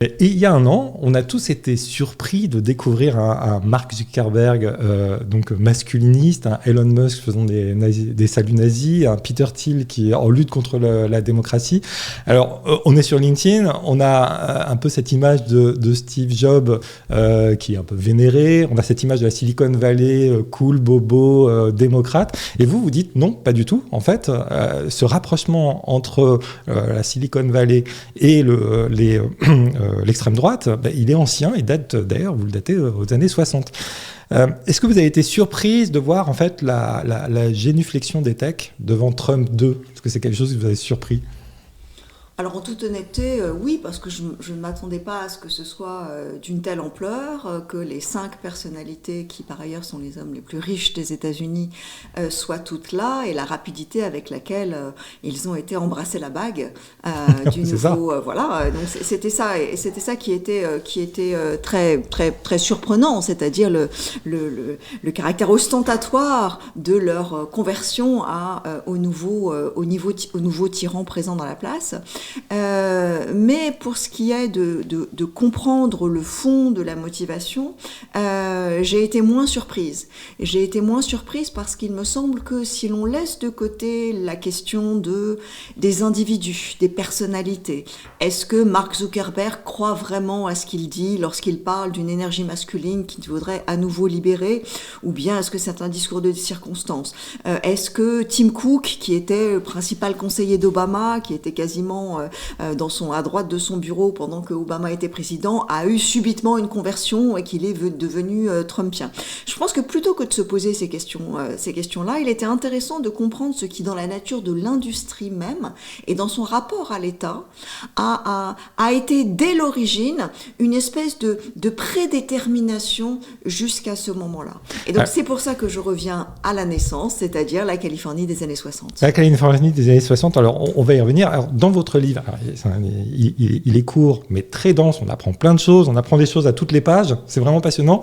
Et il y a un an, on a tous été surpris de découvrir un Mark Zuckerberg donc masculiniste, un Elon Musk faisant des saluts nazis, un Peter Thiel qui est en lutte contre la démocratie. Alors, on est sur LinkedIn, on a un peu cette image de Steve Jobs qui est un peu vénéré, on a cette image de la Silicon Valley, cool, bobo, démocrate. Et vous dites non, pas du tout. En fait, ce rapprochement entre la Silicon Valley et l'extrême droite, il est ancien et date d'ailleurs, vous le datez aux années 60. Est-ce que vous avez été surprise de voir en fait la génuflexion des techs devant Trump 2 ? Est-ce que c'est quelque chose qui vous a surpris ? Alors en toute honnêteté, oui, parce que je ne m'attendais pas à ce que ce soit d'une telle ampleur, que les 5 personnalités qui par ailleurs sont les hommes les plus riches des États-Unis soient toutes là, et la rapidité avec laquelle ils ont été embrasser la bague du nouveau. Voilà, donc c'était ça, et c'était ça qui était très très très surprenant, c'est-à-dire le caractère ostentatoire de leur conversion au nouveau tyran présent dans la place. Mais pour ce qui est de comprendre le fond de la motivation, j'ai été moins surprise. Et j'ai été moins surprise parce qu'il me semble que si l'on laisse de côté la question des individus, des personnalités, est-ce que Mark Zuckerberg croit vraiment à ce qu'il dit lorsqu'il parle d'une énergie masculine qu'il voudrait à nouveau libérer, ou bien est-ce que c'est un discours de circonstance ? Est-ce que Tim Cook, qui était le principal conseiller d'Obama, qui était quasiment à droite de son bureau pendant que Obama était président, a eu subitement une conversion et qu'il est devenu trumpien. Je pense que plutôt que de se poser ces questions-là, il était intéressant de comprendre ce qui, dans la nature de l'industrie même et dans son rapport à l'État, a été dès l'origine une espèce de prédétermination jusqu'à ce moment-là. Et donc c'est pour ça que je reviens à la naissance, c'est-à-dire la Californie des années 60. La Californie des années 60, alors on va y revenir. Alors, dans votre livre, il est court, mais très dense, on apprend plein de choses, on apprend des choses à toutes les pages, c'est vraiment passionnant.